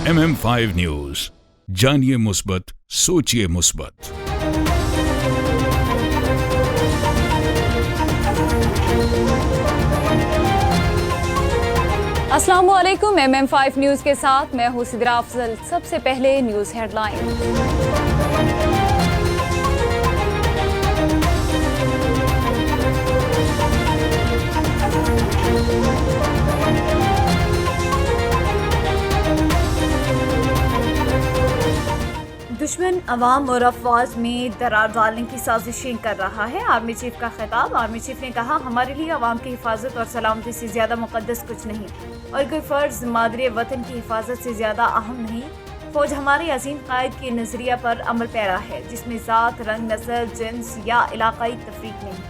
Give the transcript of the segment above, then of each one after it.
MM5 news, जानिए मुस्बत, सोचिए मुस्बत। अस्सलामुअलैकुम। MM5 न्यूज के साथ मैं हूं सिद्रा अफजल। सबसे पहले न्यूज हेडलाइन। दुश्मन अवाम और अफवाज में दरार डालने की साजिशें कर रहा है। आर्मी चीफ का खिताब। आर्मी चीफ ने कहा, हमारे लिए अवाम की हिफाजत और सलामती से ज्यादा मुकद्दस कुछ नहीं और कोई फर्ज मादरे वतन की हिफाजत से ज्यादा अहम नहीं। फौज हमारे अजीम कायद के नजरिया पर अमल पैरा है, जिसमें जात, रंग, नस्ल, जिन्स या इलाकाई तफरीक नहीं।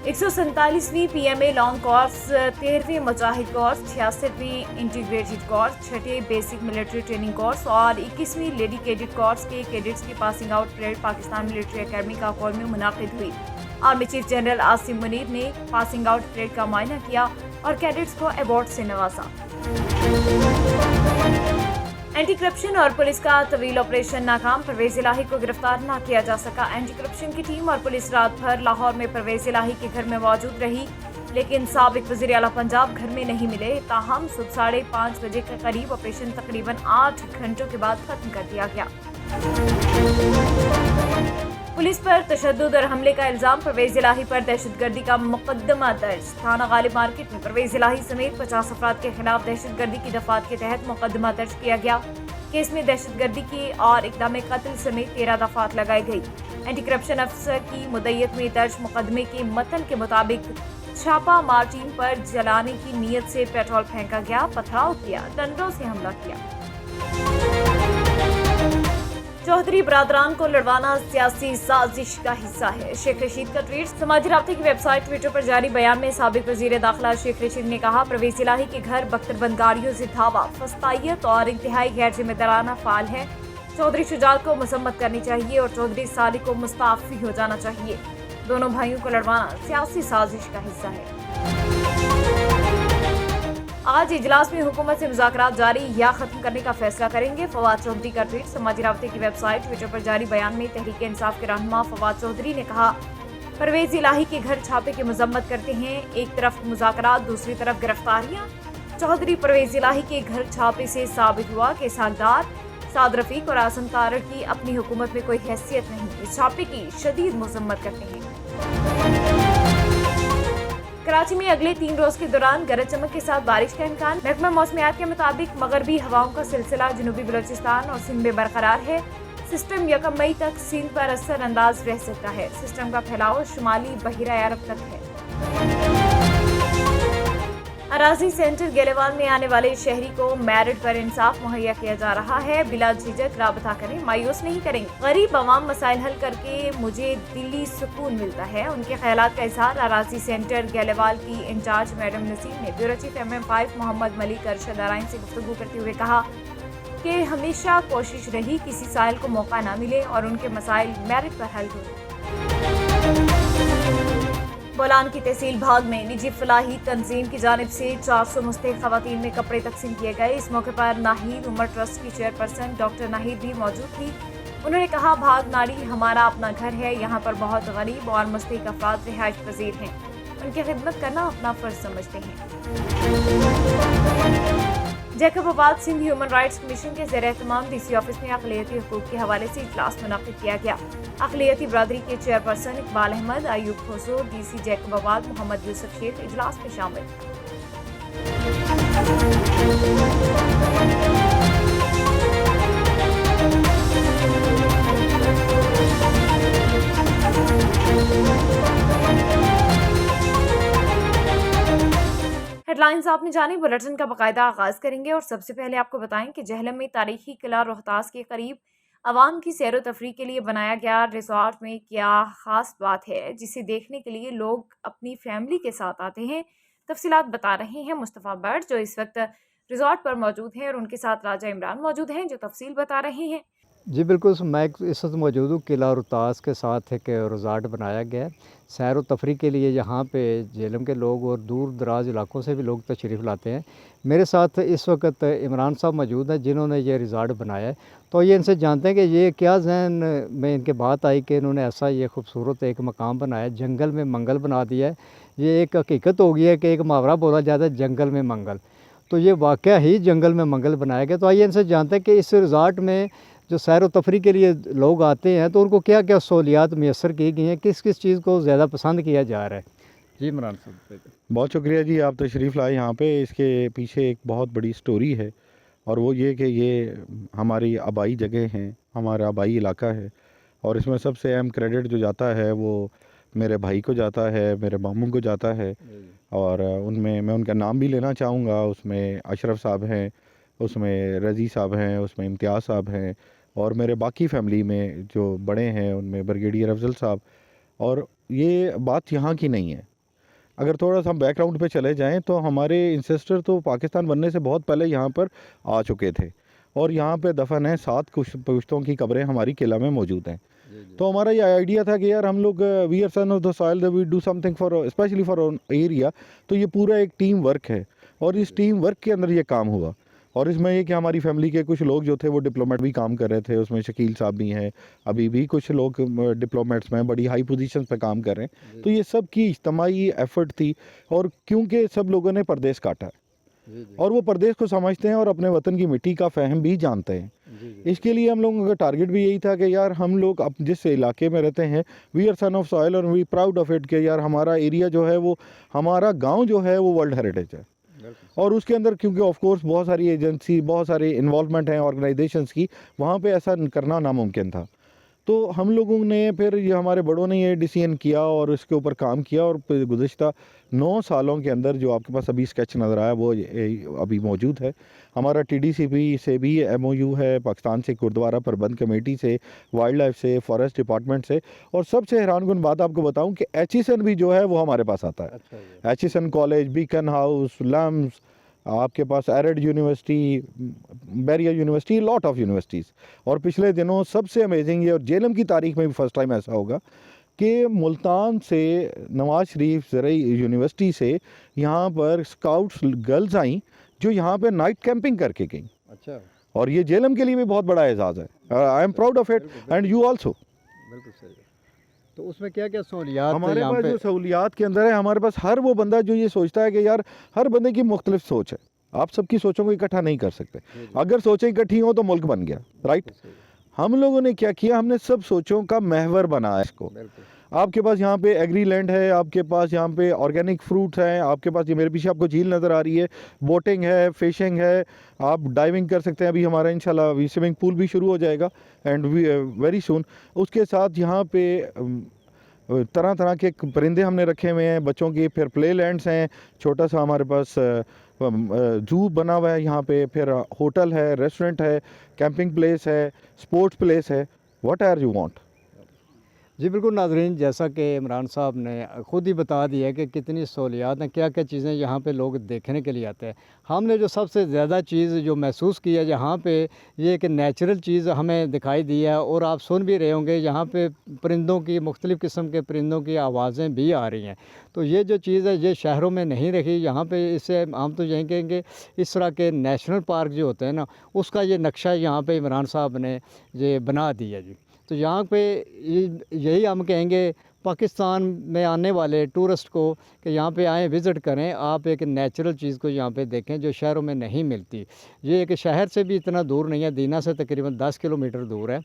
147वीं PMA लॉन्ग कोर्स, 13वें मुजाहिद कोर्स, 66वें इंटीग्रेटेड कोर्स, 6ठे बेसिक मिलिट्री ट्रेनिंग कोर्स और 21वीं लेडी कैडेट कोर्स के कैडेट्स की passing out parade Pakistan military academy Kakul में मुनाकिद हुई। Army chief general Asim Munir ने पासिंग आउट परेड का मुआयना किया और कैडेट्स को अवार्ड से नवाजा। एंटी करप्शन और पुलिस का तवील ऑपरेशन नाकाम, परवेज इलाही को गिरफ्तार न किया जा सका। एंटी करप्शन की टीम और पुलिस रात भर लाहौर में परवेज इलाही के घर में मौजूद रही, लेकिन साबिक वज़ीर आला पंजाब घर में नहीं मिले। ताहम सुबह 5:30 बजे के करीब ऑपरेशन तकरीबन 8 घंटों के बाद खत्म कर दिया गया। पुलिस पर तशद्दुद और हमले का इल्जाम, परवेज इलाही पर दहशतगर्दी का मुकदमा दर्ज। थाना गालिब मार्केट में परवेज इलाही समेत 50 अफराद के खिलाफ दहशतगर्दी की दफात के तहत मुकदमा दर्ज किया गया। केस में दहशतगर्दी की और इक़दाम कत्ल समेत 13 दफात लगाई गई। एंटी करप्शन अफसर की मुद्दत में दर्ज मुकदमे के मतन के मुताबिक छापा मार टीम पर जलाने की नीयत से पेट्रोल फेंका गया, पथराव किया, डंडों से हमला किया। चौधरी बरादरान को लड़वाना सियासी साजिश का हिस्सा है, शेख रशीद का ट्वीट। समाजी राब्ते की वेबसाइट ट्विटर पर जारी बयान में साबिक वजीर दाखिला शेख रशीद ने कहा, परवेज इलाही के घर बख्तरबंद गाड़ियों से धावा, फस्तायत और इंतहाई गैर जिम्मेदाराना फाल है। चौधरी शुजात को मसम्मत करनी चाहिए और चौधरी साली को मुस्ताफी हो जाना चाहिए। दोनों भाइयों को लड़वाना सियासी साजिश का हिस्सा है। आज इजलास में हुकूमत से मुज़ाकरात जारी या खत्म करने का फैसला करेंगे, फवाद चौधरी का ट्वीट। समाजी राब्ते की वेबसाइट ट्विटर पर जारी बयान में तहरीक इंसाफ के रहनुमा फवाद चौधरी ने कहा, परवेज इलाही के घर छापे की मजम्मत करते हैं। एक तरफ मुज़ाकरात, दूसरी तरफ गिरफ्तारियां। चौधरी परवेज इलाही के घर छापे से साबित हुआ कि सागदार, साद रफीक और आसम तारड़ की अपनी हुकूमत में कोई हैसियत नहीं। इस छापे की शदीद मजम्मत करते हैं। कराची में अगले 3 रोज के दौरान गरज चमक के साथ बारिश का इम्कान। महकमा मौसमियात के मुताबिक मगरबी हवाओं का सिलसिला जनूबी बलोचिस्तान और सिंध में बरकरार है। सिस्टम 1 मई तक सिंध पर असर अंदाज रह सकता है। सिस्टम का फैलाव शुमाली बहिरा अरब तक है। अराजी सेंटर गेलेवाल में आने वाले शहरी को मेरिट पर इंसाफ मुहैया किया जा रहा है। बिला झिझक राबता करें, मायूस नहीं करेंगे। गरीब अवाम मसाइल हल करके मुझे दिली सुकून मिलता है। उनके ख्यालात का इजहार अराजी सेंटर गेलेवाल की इंचार्ज मैडम नसीम ने bureau chief MM5 Mohammad Malik Arshad Arain से गुफ्तगू करते हुए कहा कि हमेशा कोशिश रही किसी साइल को मौका ना मिले और उनके मसाइल मेरिट पर हल हो। बोलान की तहसील भाग में निजी फलाही तंजीम की जानिब से 400 मुस्तहिक खवातीन में कपड़े तकसीम किए गए। इस मौके पर नाहिद उमर ट्रस्ट की चेयरपर्सन डॉक्टर नाहिद भी मौजूद थी। उन्होंने कहा, भाग नाड़ी हमारा अपना घर है। यहाँ पर बहुत गरीब और मुस्तहिक अफराद रिहाइश पजीर हैं। उनकी खिदमत करना अपना फर्ज समझते हैं। Jacobabad Sindh human rights commission के ज़ेर एहतमाम DC ऑफिस में अक़लियती हुकूक़ के हवाले से इजलास मुनक़िद किया गया। अक़लियती बरादरी के चेयरपर्सन इकबाल अहमद, अयूब खोसो, DC जैकबाबाद मोहम्मद यूसुफ शेख इजलास में शामिल। हेडलाइंस आपने जानी, बुलेटिन का बाकायदा आगाज करेंगे और सबसे पहले आपको बताएं कि जहलम में तारीखी किला रोहतास के करीब आवाम की सैर व तफरीह के लिए बनाया गया रिजॉर्ट में क्या खास बात है जिसे देखने के लिए लोग अपनी फैमिली के साथ आते हैं। तफसीलात बता रहे हैं मुस्तफ़ा बट जो इस वक्त रिजॉर्ट पर मौजूद हैं और उनके साथ राजा इमरान मौजूद हैं जो तफसील बता रहे हैं। जी बिल्कुल, मैं इस वक्त मौजूद हूँ किला रोहतास के साथ एक रिज़ॉर्ट बनाया गया है सैर व तफरीह के लिए यहाँ पे झेलम के लोग और दूर दराज इलाकों से भी लोग तशरीफ़ लाते हैं। मेरे साथ इस वक्त इमरान साहब मौजूद हैं जिन्होंने ये रिज़ॉर्ट बनाया है। तो ये इनसे जानते हैं कि ये क्या ज़हन में इनके बात आई कि इन्होंने ऐसा ये खूबसूरत एक मकाम बनाया है, जंगल में मंगल बना दिया है। ये एक हकीकत हो गई है कि एक मुहावरा बोला जाता है, जंगल में मंगल। तो ये वाक़या ही जंगल में मंगल बनाया गया। तो आइए इनसे जानते हैं कि इस रिज़ॉर्ट में जो सैर व तफरीह के लिए लोग आते हैं तो उनको क्या-क्या सहूलियात मैसर की गई हैं, किस-किस चीज़ को ज़्यादा पसंद किया जा रहा है? जी इमरान साहब। बहुत शुक्रिया जी, आप तशरीफ़ लाए यहाँ पे। इसके पीछे एक बहुत बड़ी स्टोरी है और वो ये कि ये हमारी आबाई जगह हैं, हमारा आबाई इलाका है और इसमें सबसे अहम क्रेडिट जो जाता है वो मेरे भाई को जाता है, मेरे मामू को जाता है। और उनमें मैं उनका नाम भी लेना चाहूँगा। उसमें अशरफ साहब हैं, उसमें रज़ी साहब हैं, उसमें इम्तियाज़ साहब हैं और मेरे बाकी फ़ैमिली में जो बड़े हैं उनमें ब्रिगेडियर अफ़ज़ल साहब। और ये बात यहाँ की नहीं है। अगर थोड़ा-सा हम बैकग्राउंड पे चले जाएँ तो हमारे इंसेस्टर तो पाकिस्तान बनने से बहुत पहले यहाँ पर आ चुके थे और यहाँ पे दफ़न है 7 पुश्तों की कब्रें हमारी किला में मौजूद हैं। तो हमारा ये आइडिया था कि यार हम लोग we are son of the soil that we do something for specially for our area. तो ये पूरा एक टीम वर्क है और इस टीम वर्क के अंदर ये काम हुआ। और इसमें ये कि हमारी फैमिली के कुछ लोग जो थे वो डिप्लोमेट भी काम कर रहे थे, उसमें शकील साहब भी हैं, अभी भी कुछ लोग डिप्लोमेट्स में बड़ी हाई पोजीशन पे काम कर रहे हैं। तो ये सब की इज्तमाही एफर्ट थी और क्योंकि सब लोगों ने परदेश काटा है और वो परदेश को समझते हैं और अपने वतन की मिट्टी का फ़हम भी जानते हैं। इसके लिए हम लोगों का टारगेट भी यही था कि यार हम लोग अब जिस इलाके में रहते हैं we are son of soil और वी प्राउड ऑफ इट कि यार हमारा एरिया जो है वो हमारा गांव जो है वो वर्ल्ड हेरिटेज है। और उसके अंदर क्योंकि ऑफ कोर्स बहुत सारी एजेंसी, बहुत सारे इन्वॉल्वमेंट हैं ऑर्गेनाइजेशंस की, वहाँ पे ऐसा करना नामुमकिन था। तो हम लोगों ने फिर ये हमारे बड़ों ने ये डिसीजन किया और इसके ऊपर काम किया और गुज़िश्ता 9 सालों के अंदर जो आपके पास अभी स्केच नज़र आया वो अभी मौजूद है। हमारा टीडीसीपी से भी एमओयू है, पाकिस्तान से गुरुद्वारा प्रबंध कमेटी से, वाइल्ड लाइफ से, फॉरेस्ट डिपार्टमेंट से। और सबसे हैरानकुन बात आपको बताऊं कि एचईसन भी जो है वो हमारे पास आता है। अच्छा, Aitchison college, Beaconhouse, LUMS, आपके पास Arid university, Bahria university, lot of universities. और पिछले दिनों सबसे अमेजिंग ये और जेलम की तारीख में भी फर्स्ट टाइम ऐसा होगा कि मुल्तान से नवाज शरीफ ज़रई यूनिवर्सिटी से यहाँ पर स्काउट्स गर्ल्स आई जो यहाँ पे नाइट कैंपिंग करके गई। अच्छा, और ये जेलम के लिए भी बहुत बड़ा एजाज़ है। I am proud of it and you also. बिल्कुल सही। तो उसमें क्या-क्या सहूलियात हमारे यहाँ पास पे? जो सहूलियात के अंदर है, हमारे पास हर वो बंदा जो ये सोचता है कि यार हर बंदे की मुख्तलिफ सोच है, आप सबकी सोचों को इकट्ठा नहीं कर सकते। अगर सोचें इकट्ठी हो तो मुल्क बन गया, राइट। हम लोगों ने क्या किया, हमने सब सोचों का महवर बनाया इसको। आपके पास यहाँ पे एग्री लैंड है, आपके पास यहाँ पे ऑर्गेनिक फ्रूट्स हैं, आपके पास ये मेरे पीछे आपको झील नज़र आ रही है, बोटिंग है, फिशिंग है, आप डाइविंग कर सकते हैं। अभी हमारा इंशाल्लाह अभी स्विमिंग पूल भी शुरू हो जाएगा एंड वेरी सून। उसके साथ यहाँ पे तरह तरह के परिंदे हमने रखे हुए हैं बच्चों की। फिर प्ले लैंड्स हैं, छोटा सा हमारे पास जू बना हुआ है यहाँ पे। फिर होटल है, रेस्टोरेंट है, कैंपिंग प्लेस है, स्पोर्ट्स प्लेस है, व्हाट एवर यू वांट। जी बिल्कुल नाज़रीन, जैसा कि इमरान साहब ने ख़ुद ही बता दिया है कि कितनी सहूलियात हैं, क्या-क्या चीज़ें यहाँ पे लोग देखने के लिए आते हैं। हमने जो सबसे ज़्यादा चीज़ जो महसूस की है यहाँ पे, ये एक नेचुरल चीज़ हमें दिखाई दी है और आप सुन भी रहे होंगे यहाँ पे परिंदों की, मुख्तलिफ़ किस्म के परिंदों की आवाज़ें भी आ रही हैं। तो ये जो चीज़ है ये शहरों में नहीं रही, यहाँ पे इससे हम तो यही कहेंगे इस तरह के नेशनल पार्क जो होते हैं ना, उसका ये नक्शा यहाँ पे इमरान साहब ने ये बना दिया जी। तो यहाँ पे यही हम कहेंगे पाकिस्तान में आने वाले टूरिस्ट को कि यहाँ पे आएँ, विज़िट करें, आप एक नेचुरल चीज़ को यहाँ पे देखें जो शहरों में नहीं मिलती। ये एक शहर से भी इतना दूर नहीं है, दीना से तकरीबन 10 किलोमीटर दूर है।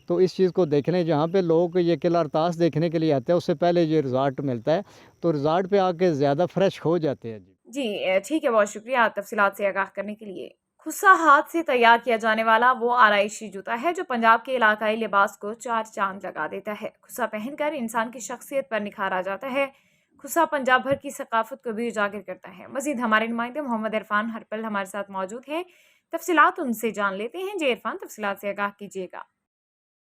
तो इस चीज़ को देखने जहाँ पे लोग ये किला अरतास देखने के लिए आते हैं, उससे पहले ये रिज़ॉर्ट मिलता है, तो रिज़ॉर्ट पे आके ज़्यादा फ्रेश हो जाते हैं जी। जी ठीक है, बहुत शुक्रिया तफ़सीलात से आगाह करने के लिए। खुस्सा हाथ से तैयार किया जाने वाला वो आराइशी जूता है जो पंजाब के इलाकाई लिबास को 4 चाँद लगा देता है। खुस्सा पहनकर इंसान की शख्सियत पर निखार आ जाता है। खुस्सा पंजाब भर की सकाफ़त को भी उजागर करता है। मज़ीद हमारे नुमाइंदे मोहम्मद इरफान हर पल हमारे साथ मौजूद हैं। तफ़सीलात उनसे जान लेते हैं। जी इरफान, तफ़सीलात से आगाह कीजिएगा।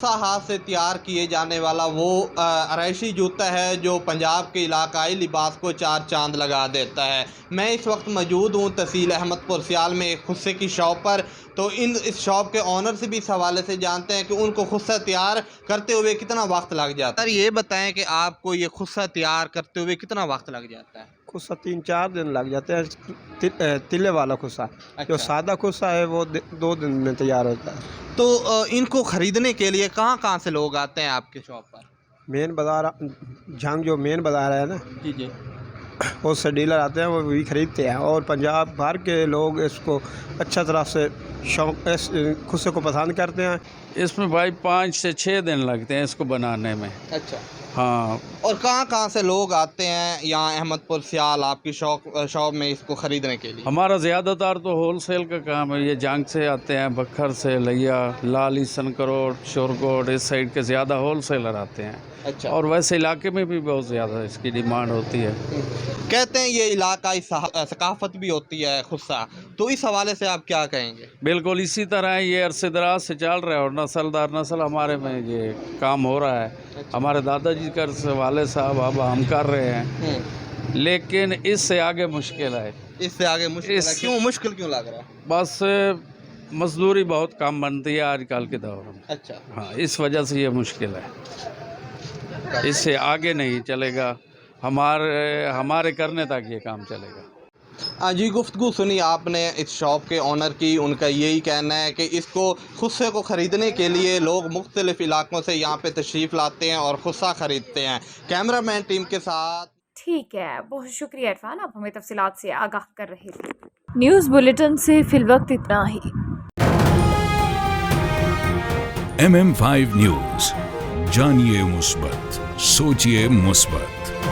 हाथ से तैयार किए जाने वाला वो आराइशी जूता है जो पंजाब के इलाकाई लिबास को चार चांद लगा देता है। मैं इस वक्त मौजूद हूँ तहसील अहमदपुर सियाल में एक खुस्से की शॉप पर। तो इस शॉप के ऑनर से भी इस हवाले से जानते हैं कि उनको खुस्सा तैयार करते हुए कितना वक्त लग जाता है। सर ये बताएं कि आपको ये खुस्सा तैयार करते हुए कितना वक्त लग जाता है? खुस्सा 3-4 दिन लग जाते हैं। तिले वाला खुस्सा जो सादा खुस्सा है वो 2 दिन में तैयार होता है। तो इनको ख़रीदने के लिए कहाँ कहाँ से लोग आते हैं आपके शॉप पर? मेन बाज़ार जंग जो मेन बाज़ार है ना जी जी, उससे डीलर आते हैं, वो भी ख़रीदते हैं। और पंजाब भर के लोग इसको अच्छा तरह से शौक इस खुस्से को पसंद करते हैं। इसमें भाई 5 से 6 दिन लगते हैं इसको बनाने में। अच्छा हाँ, और कहाँ कहाँ से लोग आते हैं यहाँ अहमदपुर सियाल आपकी शॉप में इसको ख़रीदने के लिए? हमारा ज़्यादातर तो होलसेल का काम है। ये जंग से आते हैं, बखर से, लिया, लाली, सनकरोट, शोरकोट, इस साइड के ज़्यादा होलसेलर आते हैं। अच्छा, और वैसे इलाके में भी बहुत ज़्यादा इसकी डिमांड होती है। कहते हैं ये इलाकाई सकाफत भी होती है खुस्सा, तो इस हवाले से आप क्या कहेंगे? बिल्कुल इसी तरह ये अरसे दराज से चल रहा है और नस्ल दर नस्ल हमारे में ये काम हो रहा है। हमारे दादाजी का वाले साहब अब हम कर रहे हैं, लेकिन इससे आगे मुश्किल है। इससे आगे मुश्किल है। क्यों मुश्किल क्यों लग रहा है? बस मजदूरी बहुत कम बनती है आजकल के दौर में। अच्छा, हाँ, इस वजह से ये मुश्किल है। इससे आगे नहीं चलेगा, हमारे करने तक ये काम चलेगा। जी, गुफ्तगू सुनी आपने इस शॉप के ऑनर की। उनका यही कहना है कि इसको खुस्से को ख़रीदने के लिए लोग मुख्तलिफ इलाकों से यहाँ पे तशरीफ़ लाते हैं और खुस्सा ख़रीदते हैं। कैमरामैन टीम के साथ। ठीक है, बहुत शुक्रिया इरफान, आप हमें तफसीलात से आगाह कर रहे थे। न्यूज़ बुलेटिन से फिलवक्त इतना ही। MM5 न्यूज़, जानिए मुस्बत, सोचिए मुस्बत।